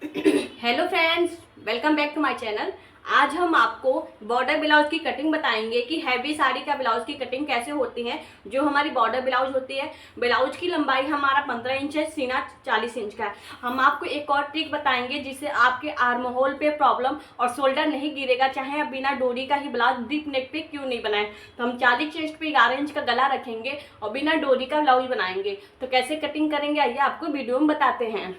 Hello friends, welcome back to my channel. आज हम आपको बॉर्डर ब्लाउज की कटिंग बताएंगे कि हैवी साड़ी का ब्लाउज की कटिंग कैसे होती है। जो हमारी बॉर्डर ब्लाउज होती है, ब्लाउज की लंबाई हमारा 15 इंच है, सीना 40 इंच का है। हम आपको एक और ट्रिक बताएंगे जिससे आपके आर्म होल पे प्रॉब्लम और शोल्डर नहीं गिरेगा, चाहे आप बिना डोरी का ही ब्लाउज डीप नेक पे क्यों नहीं बनाए। तो हम 40 चेस्ट पे 11 इंच का गला रखेंगे और बिना डोरी का ब्लाउज बनाएंगे। तो कैसे कटिंग करेंगे आइए आपको वीडियो में बताते हैं।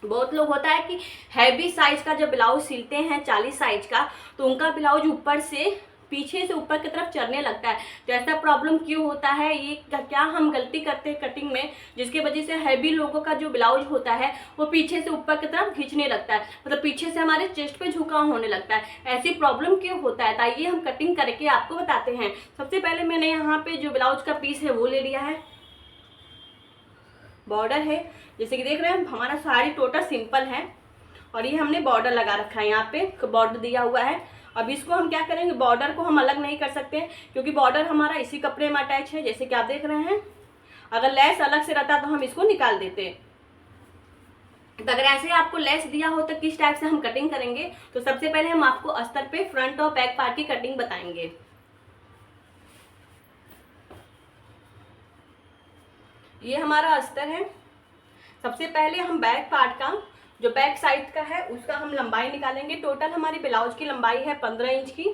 बहुत लोग होता है कि हैवी साइज का जब ब्लाउज सिलते हैं 40 साइज का, तो उनका ब्लाउज ऊपर से पीछे से ऊपर की तरफ चढ़ने लगता है। तो ऐसा प्रॉब्लम क्यों होता है, ये क्या हम गलती करते हैं कटिंग में, जिसकी वजह से हैवी लोगों का जो ब्लाउज होता है वो पीछे से ऊपर की तरफ खींचने लगता है, मतलब पीछे से हमारे चेस्ट पे झुकाव होने लगता है। ऐसी प्रॉब्लम क्यों होता है, ताइए हम कटिंग करके आपको बताते हैं। सबसे पहले मैंने यहाँ पे जो ब्लाउज का पीस है वो ले लिया है। बॉर्डर है, जैसे कि देख रहे हैं हमारा साड़ी टोटल सिंपल है और ये हमने बॉर्डर लगा रखा है, यहाँ पे बॉर्डर दिया हुआ है। अब इसको हम क्या करेंगे, बॉर्डर को हम अलग नहीं कर सकते क्योंकि बॉर्डर हमारा इसी कपड़े में अटैच है, जैसे कि आप देख रहे हैं। अगर लेस अलग से रहता तो हम इसको निकाल देते। तो अगर ऐसे आपको लेस दिया हो तो किस टाइप से हम कटिंग करेंगे, तो सबसे पहले हम आपको अस्तर पे फ्रंट और बैक पार्ट की कटिंग बताएंगे। ये हमारा अस्तर है। सबसे पहले हम बैक पार्ट का, जो बैक साइड का है, उसका हम लंबाई निकालेंगे। टोटल हमारी ब्लाउज की लंबाई है 15 इंच की।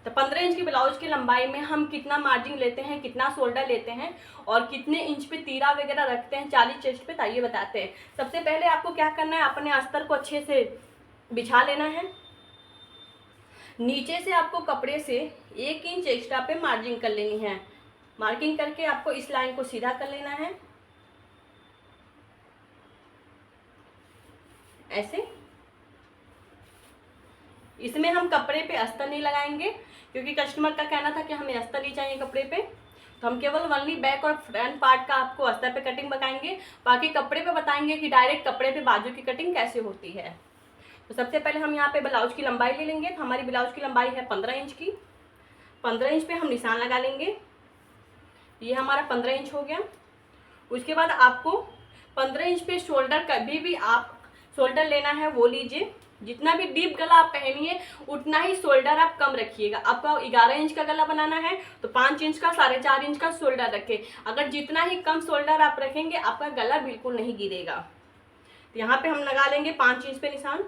तो 15 इंच की ब्लाउज की लंबाई में हम कितना मार्जिन लेते हैं, कितना शोल्डर लेते हैं और कितने इंच पे तीरा वगैरह रखते हैं 40 चेस्ट पे, ताइए बताते हैं। सबसे पहले आपको क्या करना है, अपने अस्तर को अच्छे से बिछा लेना है। नीचे से आपको कपड़े से 1 इंच एक्स्ट्रा पे मार्जिन कर लेनी है। मार्किंग करके आपको इस लाइन को सीधा कर लेना है, ऐसे। इसमें हम कपड़े पे अस्तर नहीं लगाएंगे क्योंकि कस्टमर का कहना था कि हमें अस्तर नहीं चाहिए कपड़े पे। तो हम केवल ओनली बैक और फ्रंट पार्ट का आपको अस्तर पे कटिंग बताएंगे, बाकी कपड़े पे बताएंगे कि डायरेक्ट कपड़े पे बाजू की कटिंग कैसे होती है। तो सबसे पहले हम यहाँ पे ब्लाउज की लंबाई ले लेंगे। तो हमारी ब्लाउज की लंबाई है 15 इंच की। 15 इंच पे हम निशान लगा लेंगे। ये हमारा 15 इंच हो गया। उसके बाद आपको 15 इंच पे शोल्डर, कभी भी आप शोल्डर लेना है वो लीजिए। जितना भी डीप गला आप पहनिए उतना ही शोल्डर आप कम रखिएगा। आपका 11 इंच का गला बनाना है तो 5 इंच का, 4.5 इंच का शोल्डर रखें। अगर जितना ही कम शोल्डर आप रखेंगे आपका गला बिल्कुल नहीं गिरेगा। तो यहाँ पे हम लगा लेंगे 5 इंच पे निशान।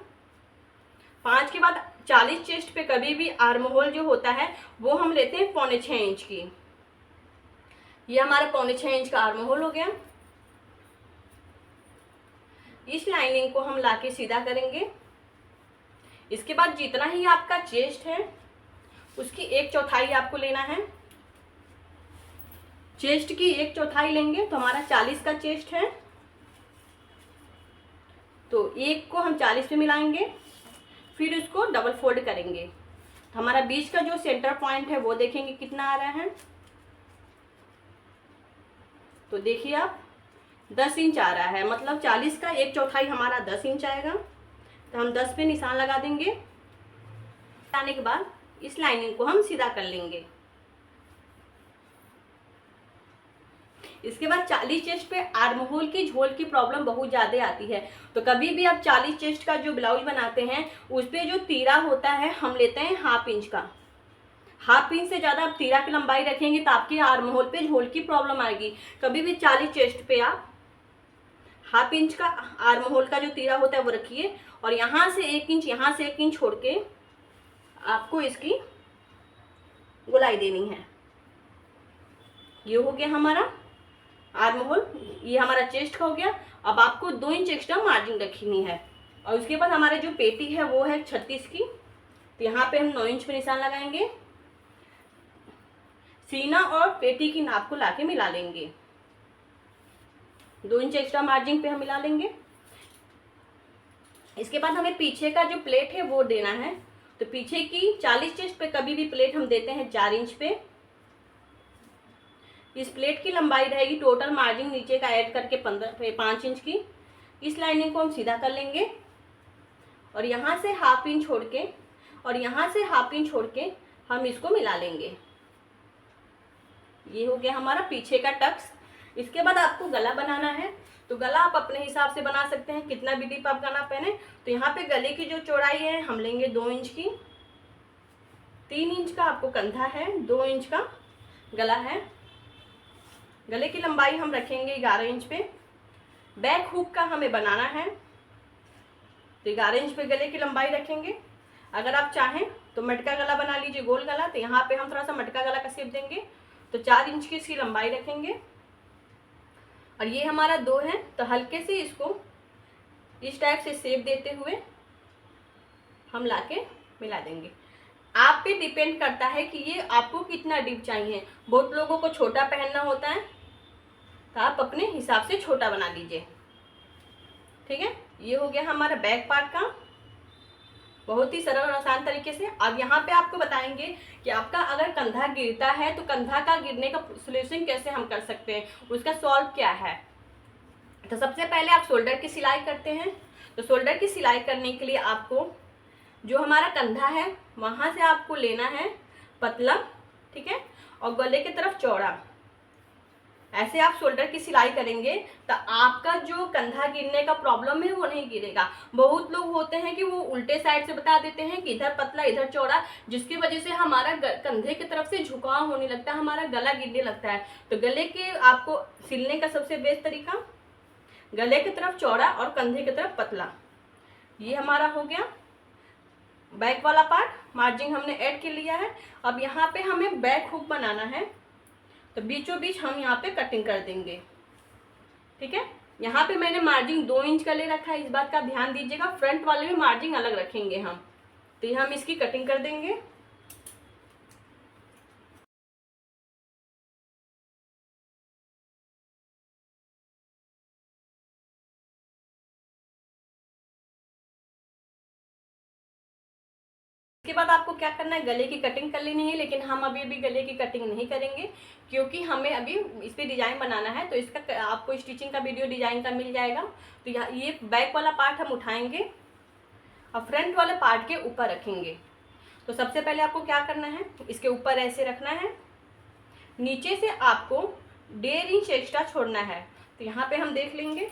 5 के बाद 40 चेस्ट पे कभी भी आर्म होल जो होता है वो हम लेते हैं 6.25 इंच की। ये हमारा 6.25 इंच का आर्म होल हो गया। इस लाइनिंग को हम लाके सीधा करेंगे। इसके बाद जितना ही आपका चेस्ट है उसकी 1/4 आपको लेना है। चेस्ट की 1/4 लेंगे तो हमारा 40 का चेस्ट है, तो 1 को हम 40 पे मिलाएंगे, फिर उसको डबल फोल्ड करेंगे। हमारा बीच का जो सेंटर पॉइंट है वो देखेंगे कितना आ रहा है। तो देखिए आप 10 इंच आ रहा है, मतलब 40 का 1/4 हमारा 10 इंच आएगा। तो हम 10 पे निशान लगा देंगे। लगाने के बाद इस लाइनिंग को हम सीधा कर लेंगे। इसके बाद 40 चेस्ट पे आर्म होल की झोल की प्रॉब्लम बहुत ज़्यादा आती है। तो कभी भी आप 40 चेस्ट का जो ब्लाउज बनाते हैं उस पर जो तीरा होता है हम लेते हैं 1/2 इंच का। 1/2 इंच से ज़्यादा आप तीरा की लंबाई रखेंगे तो आपके आर्म होल पे झोल की प्रॉब्लम आएगी। कभी भी 40 चेस्ट पे आप 1/2 इंच का आर्म होल का जो तीरा होता है वो रखिए और यहाँ से 1 इंच, यहाँ से 1 इंच छोड़ के आपको इसकी गोलाई देनी है। ये हो गया हमारा आर्म होल, ये हमारा चेस्ट का हो गया। अब आपको 2 इंच एक्स्ट्रा मार्जिन रखनी है। और उसके बाद हमारे जो पेटी है वो है 36 की। तो यहाँ पे हम 9 इंच पे निशान लगाएंगे। सीना और पेटी की नाप को लाके मिला लेंगे। 2 इंच एक्स्ट्रा मार्जिन पे हम मिला लेंगे। इसके बाद हमें पीछे का जो प्लेट है वो देना है। तो पीछे की 40 चेस्ट पे कभी भी प्लेट हम देते हैं 4 इंच पे। इस प्लेट की लंबाई रहेगी टोटल मार्जिन नीचे का ऐड करके 5 इंच की। इस लाइनिंग को हम सीधा कर लेंगे और यहाँ से 1/2 इंच छोड़ के और यहाँ से 1/2 इंच छोड़ के हम इसको मिला लेंगे। ये हो गया हमारा पीछे का टक्स। इसके बाद आपको गला बनाना है। तो गला आप अपने हिसाब से बना सकते हैं, कितना भी डीप आप गला पहने। तो यहाँ पे गले की जो चौड़ाई है हम लेंगे 2 इंच की, 3 इंच का आपको कंधा है, 2 इंच का गला है। गले की लंबाई हम रखेंगे 11 इंच पे। बैक हुक का हमें बनाना है, तो 11 इंच पे गले की लंबाई रखेंगे। अगर आप चाहें तो मटका गला बना लीजिए, गोल गला, तो यहाँ पे हम थोड़ा सा मटका गला का शेप देंगे, तो 4 इंच की इसकी लंबाई रखेंगे। और ये हमारा 2 है, तो हल्के से इसको इस टाइप से शेप देते हुए हम लाके मिला देंगे। आप पे डिपेंड करता है कि ये आपको कितना डीप चाहिए। बहुत लोगों को छोटा पहनना होता है, तो आप अपने हिसाब से छोटा बना लीजिए। ठीक है, ये हो गया हमारा बैक पार्ट का, बहुत ही सरल और आसान तरीके से। अब यहाँ पे आपको बताएंगे कि आपका अगर कंधा गिरता है तो कंधा का गिरने का सोल्यूशन कैसे हम कर सकते हैं, उसका सॉल्व क्या है। तो सबसे पहले आप शोल्डर की सिलाई करते हैं। तो शोल्डर की सिलाई करने के लिए आपको जो हमारा कंधा है वहाँ से आपको लेना है पतला, ठीक है, और गले की तरफ चौड़ा। ऐसे आप शोल्डर की सिलाई करेंगे तो आपका जो कंधा गिरने का प्रॉब्लम है वो नहीं गिरेगा। बहुत लोग होते हैं कि वो उल्टे साइड से बता देते हैं कि इधर पतला इधर चौड़ा, जिसकी वजह से हमारा कंधे की तरफ से झुकाव होने लगता है, हमारा गला गिरने लगता है। तो गले के आपको सिलने का सबसे बेस्ट तरीका गले की तरफ चौड़ा और कंधे की तरफ पतला। ये हमारा हो गया बैक वाला पार्ट, मार्जिन हमने ऐड कर लिया है। अब यहाँ पे हमें बैक हुक बनाना है, तो बीचों बीच हम यहाँ पे कटिंग कर देंगे। ठीक है, यहाँ पे मैंने मार्जिन 2 इंच का ले रखा है, इस बात का ध्यान दीजिएगा। फ्रंट वाले में मार्जिन अलग रखेंगे हम, तो हम इसकी कटिंग कर देंगे। इसके बाद आपको क्या करना है, गले की कटिंग कर लेनी है। लेकिन हम अभी गले की कटिंग नहीं करेंगे, क्योंकि हमें अभी इस पर डिजाइन बनाना है। तो इसका आपको स्टिचिंग का वीडियो डिजाइन का मिल जाएगा। तो ये बैक वाला पार्ट हम उठाएंगे और फ्रंट वाले पार्ट के ऊपर रखेंगे। तो सबसे पहले आपको क्या करना है, इसके ऊपर ऐसे रखना है, नीचे से आपको 1.5 इंच एक्स्ट्रा छोड़ना है। तो यहाँ पे हम देख लेंगे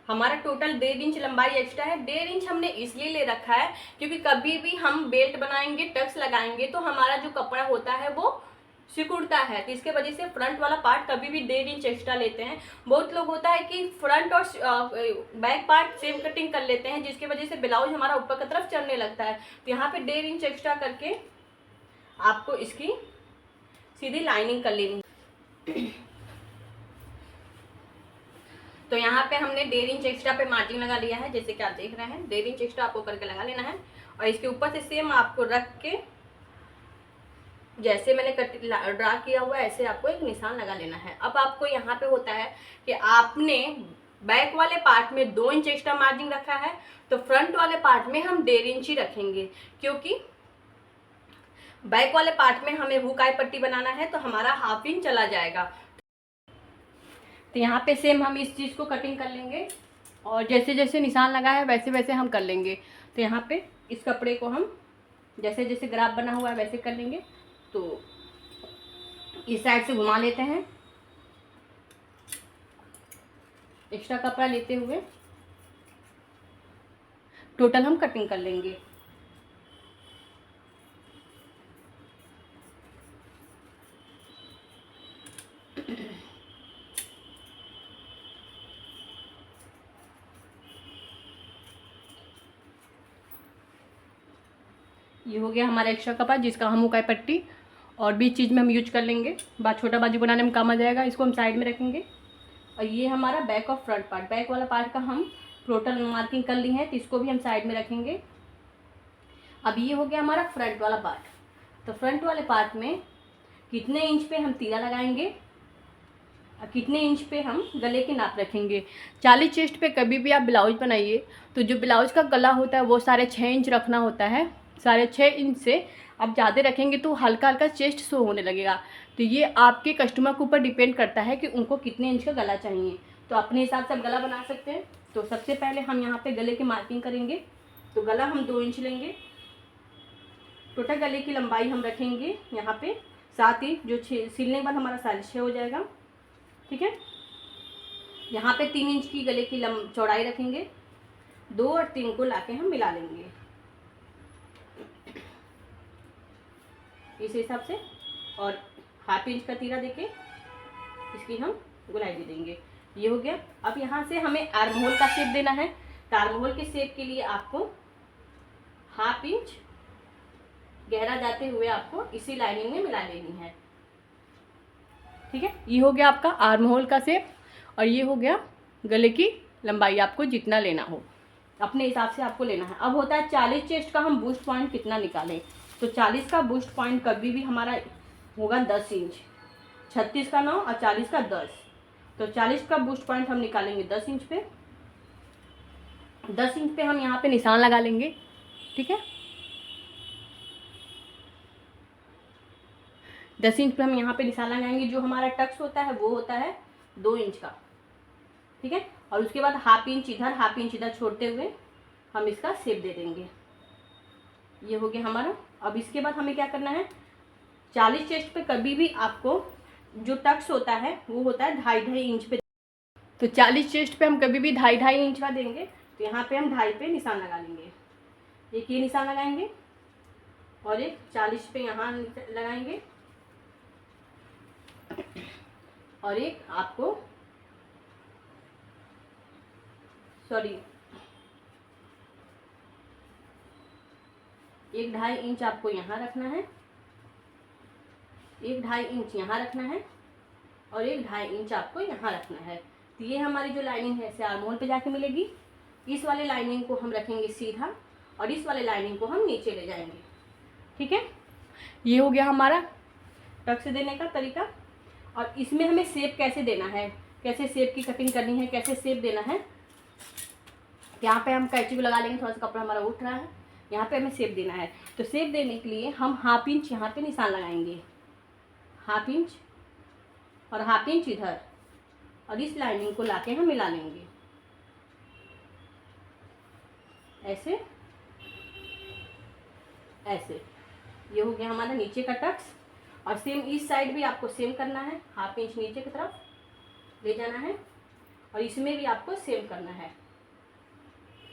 हमारा टोटल 1.5 इंच लंबाई एक्स्ट्रा है। 1.5 इंच हमने इसलिए ले रखा है क्योंकि कभी भी हम बेल्ट बनाएंगे, टक्स लगाएंगे, तो हमारा जो कपड़ा होता है वो सिकुड़ता है। तो इसके वजह से फ्रंट वाला पार्ट कभी भी 1.5 इंच एक्स्ट्रा लेते हैं। बहुत लोग होता है कि फ्रंट और बैक पार्ट सेम कटिंग कर लेते हैं, जिसकी वजह से ब्लाउज हमारा ऊपर की तरफ चढ़ने लगता है। तो यहाँ पे 1.5 इंच एक्स्ट्रा करके आपको इसकी सीधी लाइनिंग कर लेनी। तो यहाँ पे हमने 1.5 इंच एक्स्ट्रा पे मार्जिन लगा लिया है, जैसे कि आप देख रहे हैं। 1.5 इंच एक्स्ट्रा आपको करके लगा लेना है और इसके ऊपर से सेम आपको रख के जैसे मैंने ड्रा किया हुआ है ऐसे आपको एक निशान लगा लेना है। अब आपको यहाँ पे होता है कि आपने बैक वाले पार्ट में 2 इंच एक्स्ट्रा मार्जिन रखा है, तो फ्रंट वाले पार्ट में हम 1.5 इंच ही रखेंगे, क्योंकि बैक वाले पार्ट में हमें हुक आई पट्टी बनाना है, तो हमारा 1/2 इंच चला जाएगा। तो यहाँ पे सेम हम इस चीज़ को कटिंग कर लेंगे और जैसे जैसे निशान लगा है वैसे वैसे हम कर लेंगे। तो यहाँ पे इस कपड़े को हम जैसे जैसे ग्राफ बना हुआ है वैसे कर लेंगे। तो इस साइड से घुमा लेते हैं, एक्स्ट्रा कपड़ा लेते हुए टोटल हम कटिंग कर लेंगे। ये हो गया हमारा एक्स्ट्रा कपड़ा जिसका हम उकाई पट्टी और बीच चीज़ में हम यूज कर लेंगे। छोटा बाजू बनाने में काम आ जाएगा, इसको हम साइड में रखेंगे। और ये हमारा बैक और फ्रंट पार्ट, बैक वाला पार्ट का हम टोटल मार्किंग कर ली है, तो इसको भी हम साइड में रखेंगे। अब ये हो गया हमारा फ्रंट वाला पार्ट। तो फ्रंट वाले पार्ट में कितने इंच पे हम तीरा लगाएंगे और कितने इंच पे हम गले की नाप रखेंगे। 40 चेस्ट पे कभी भी आप ब्लाउज बनाइए तो जो ब्लाउज का गला होता है वो 6.5 इंच रखना होता है। 6.5 इंच से आप ज़्यादा रखेंगे तो हल्का हल्का चेस्ट शो होने लगेगा। तो ये आपके कस्टमर के ऊपर डिपेंड करता है कि उनको कितने इंच का गला चाहिए, तो अपने हिसाब से आप गला बना सकते हैं। तो सबसे पहले हम यहाँ पे गले की मार्किंग करेंगे। तो गला हम 2 इंच लेंगे, टोटल गले की लंबाई हम रखेंगे यहाँ पे, साथ ही जो सिलने के बाद हमारा 6.5 हो जाएगा। ठीक है। यहाँ पे 3 इंच की गले की चौड़ाई रखेंगे, 2 और 3 को लाके हम मिला लेंगे इस हिसाब से, और हाफ इंच का तीरा देके इसकी हम गुलाई दे देंगे। ये हो गया। अब यहाँ से हमें आर्म होल का शेप देना है, तो आर्म होल के शेप के लिए आपको हाफ इंच गहरा जाते हुए आपको इसी लाइनिंग में मिला लेनी है। ठीक है, ये हो गया आपका आर्म होल का शेप, और ये हो गया गले की लंबाई। आपको जितना लेना हो अपने हिसाब से आपको लेना है। अब होता है 40 चेस्ट का हम बूस्ट पॉइंट कितना निकालें, तो 40 का बूस्ट पॉइंट कभी भी हमारा होगा 10 इंच, 36 का 9 और 40 का 10, तो 40 का बूस्ट पॉइंट हम निकालेंगे 10 इंच पे। 10 इंच पे हम यहाँ पे निशान लगा लेंगे। ठीक है, 10 इंच पे हम यहाँ पे निशान लगाएंगे। जो हमारा टक्स होता है वो होता है 2 इंच का। ठीक है, और उसके बाद हाफ इंच इधर हाफ इंच इधर छोड़ते हुए हम इसका शेप दे देंगे। ये हो गया हमारा। अब इसके बाद हमें क्या करना है, 40 चेस्ट पे कभी भी आपको जो टक्स होता है वो होता है 2.5 इंच पे, तो 40 चेस्ट पे हम कभी भी 2.5 इंच का देंगे, तो यहाँ पे हम 2.5 पे निशान लगा लेंगे। एक ये निशान लगाएंगे और एक 40 पे यहाँ लगाएंगे, और एक आपको एक 2.5 इंच आपको यहाँ रखना है, एक 2.5 इंच यहाँ रखना है, और एक 2.5 इंच आपको यहाँ रखना है। तो ये हमारी जो लाइनिंग है इसे आर्म होल पे जाके मिलेगी। इस वाले लाइनिंग को हम रखेंगे सीधा, और इस वाले लाइनिंग को हम नीचे ले जाएंगे। ठीक है, ये हो गया हमारा टक्स देने का तरीका। और इसमें हमें शेप कैसे देना है, कैसे शेप की कटिंग करनी है, कैसे शेप देना है, यहाँ पे हम कैंची को लगा लेंगे। थोड़ा सा कपड़ा हमारा उठ रहा है, यहाँ पे हमें शेप देना है। तो शेप देने के लिए हम हाफ इंच यहाँ पे निशान लगाएंगे, हाफ इंच और हाफ इंच इधर, और इस लाइनिंग को लाके हम मिला लेंगे ऐसे ऐसे। ये हो गया हमारा नीचे का टक्स। और सेम इस साइड भी आपको सेम करना है, हाफ इंच नीचे की तरफ ले जाना है, और इसमें भी आपको सेम करना है,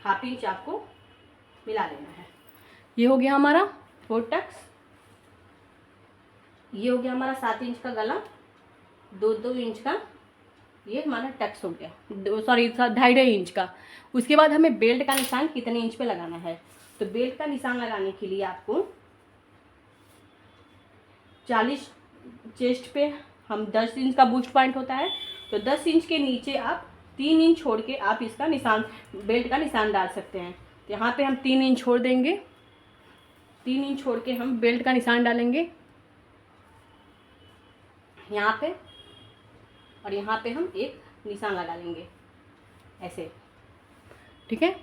हाफ इंच आपको मिला लेना है। ये हो गया हमारा 4 टक्स। ये हो गया हमारा 7 इंच का गला, 2 इंच का ये हमारा टक्स हो गया, 2.5 इंच का। उसके बाद हमें बेल्ट का निशान कितने इंच पे लगाना है, तो बेल्ट का निशान लगाने के लिए आपको 40 चेस्ट पे हम 10 इंच का बूस्ट पॉइंट होता है, तो 10 इंच के नीचे आप 3 इंच छोड़ के आप इसका निशान, बेल्ट का निशान डाल सकते हैं। तो यहाँ पे हम 3 इंच छोड़ देंगे, 3 इंच छोड़ के हम बेल्ट का निशान डालेंगे यहाँ पे, और यहाँ पे हम एक निशान लगा लेंगे ऐसे। ठीक है,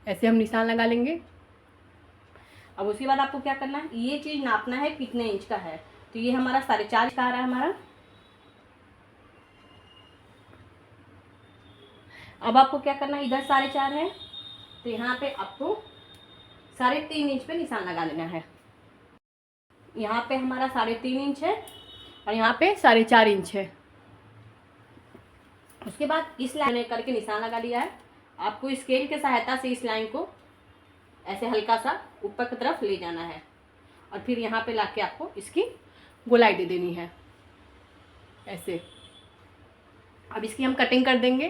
ऐसे हम निशान लगा लेंगे। अब उसके बाद आपको क्या करना है, ये चीज़ नापना है कितने इंच का है, तो ये हमारा 4.5 का आ रहा है हमारा। अब आपको क्या करना है, इधर 4.5 है, तो यहाँ पे आपको 3.5 इंच पे निशान लगा लेना है। यहाँ पे हमारा 3.5 इंच है, और यहाँ पे 4.5 इंच है। उसके बाद इस लाइन करके निशान लगा लिया है। आपको स्केल के सहायता से इस लाइन को ऐसे हल्का सा ऊपर की तरफ ले जाना है, और फिर यहाँ पे लाके आपको इसकी गोलाई दे देनी है ऐसे। अब इसकी हम कटिंग कर देंगे।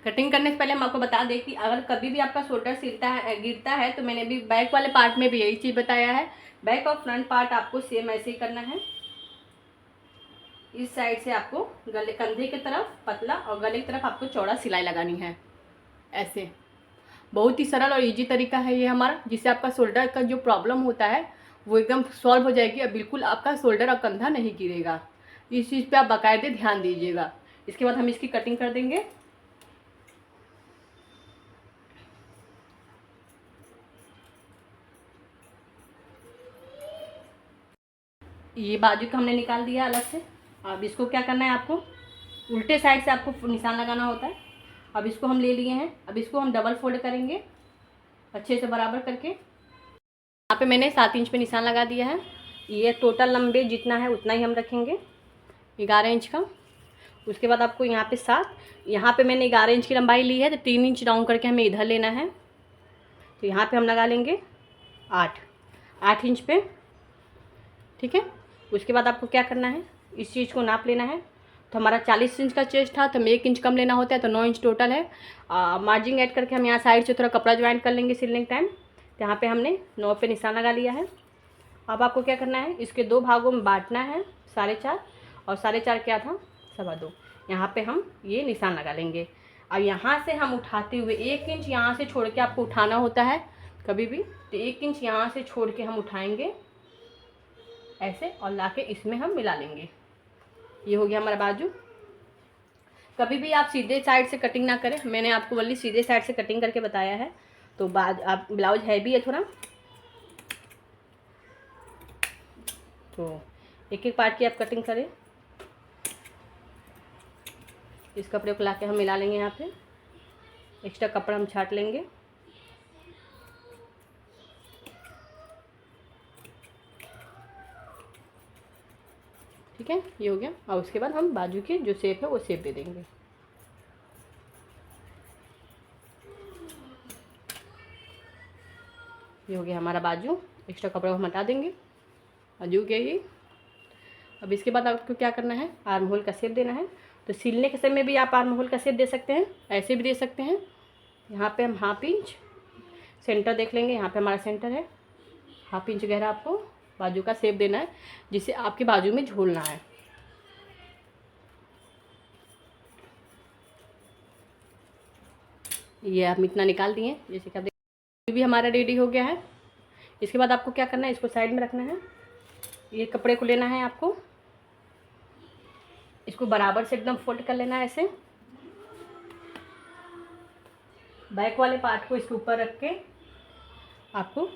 कटिंग करने से पहले हम आपको बता दें कि अगर कभी भी आपका शोल्डर गिरता है तो मैंने भी बैक वाले पार्ट में भी यही चीज़ बताया है। बैक और फ्रंट पार्ट आपको सेम ऐसे ही करना है। इस साइड से आपको गले कंधे की तरफ पतला और गले की तरफ आपको चौड़ा सिलाई लगानी है ऐसे। बहुत ही सरल और इजी तरीका है ये हमारा, जिससे आपका शोल्डर का जो प्रॉब्लम होता है वो एकदम सॉल्व हो जाएगी, और बिल्कुल आपका शोल्डर और कंधा नहीं गिरेगा। इस चीज़ पे आप बाकायदे ध्यान दीजिएगा। इसके बाद हम इसकी कटिंग कर देंगे। ये बाजू का हमने निकाल दिया अलग से। अब इसको क्या करना है, आपको उल्टे साइड से आपको निशान लगाना होता है। अब इसको हम ले लिए हैं, अब इसको हम डबल फोल्ड करेंगे अच्छे से बराबर करके। यहाँ पे मैंने 7 इंच पे निशान लगा दिया है। ये टोटल लंबे जितना है उतना ही हम रखेंगे, 11 इंच का। उसके बाद आपको यहाँ पे 7, यहाँ पे मैंने 11 इंच की लंबाई ली है तो 3 इंच डाउन करके हमें इधर लेना है। तो यहाँ पे हम लगा लेंगे 8 इंच पे, ठीक है। उसके बाद आपको क्या करना है, इस चीज़ को नाप लेना है। तो हमारा 40 इंच का चेस्ट था तो हमें 1 इंच कम लेना होता है, तो 9 इंच टोटल है। मार्जिन ऐड करके हम यहाँ साइड से थोड़ा कपड़ा ज्वाइन कर लेंगे सिलने के टाइम। तो यहाँ पे हमने 9 पे निशान लगा लिया है। अब आपको क्या करना है, इसके 2 भागों में बांटना है, 4.5 और 4.5 क्या था, 2.25। यहाँ पे हम ये निशान लगा लेंगे। अब यहाँ से हम उठाते हुए 1 इंच यहाँ से छोड़ के आपको उठाना होता है कभी भी, तो 1 इंच यहाँ से छोड़ के हम उठाएंगे ऐसे और लाके इसमें हम मिला लेंगे। ये हो गया हमारा बाजू। कभी भी आप सीधे साइड से कटिंग ना करें, मैंने आपको वही सीधे साइड से कटिंग करके बताया है। तो आप ब्लाउज हैवी है थोड़ा, तो एक एक पार्ट की आप कटिंग करें। इस कपड़े को लाके हम मिला लेंगे, यहाँ पे एक्स्ट्रा कपड़ा हम छाट लेंगे। ठीक है, ये हो गया। और उसके बाद हम बाजू की जो शेप है वो शेप दे देंगे। ये हो गया हमारा बाजू, एक्स्ट्रा कपड़ा को हम हटा देंगे बाजू के ही। अब इसके बाद आपको क्या करना है, आर्म होल का शेप देना है। तो सिलने के समय भी आप आर्म होल का शेप दे सकते हैं, ऐसे भी दे सकते हैं। यहाँ पे हम 1/2 इंच सेंटर देख लेंगे, यहाँ पे हमारा सेंटर है। 1/2 इंच गहरा आपको बाजू का शेप देना है, जिसे आपके बाजू में झूलना है। ये आप इतना निकाल दिए, जैसे कि आप देख, भी हमारा रेडी हो गया है। इसके बाद आपको क्या करना है, इसको साइड में रखना है। ये कपड़े को लेना है आपको, इसको बराबर से एकदम फोल्ड कर लेना है ऐसे। बैक वाले पार्ट को इसके ऊपर रख के आपको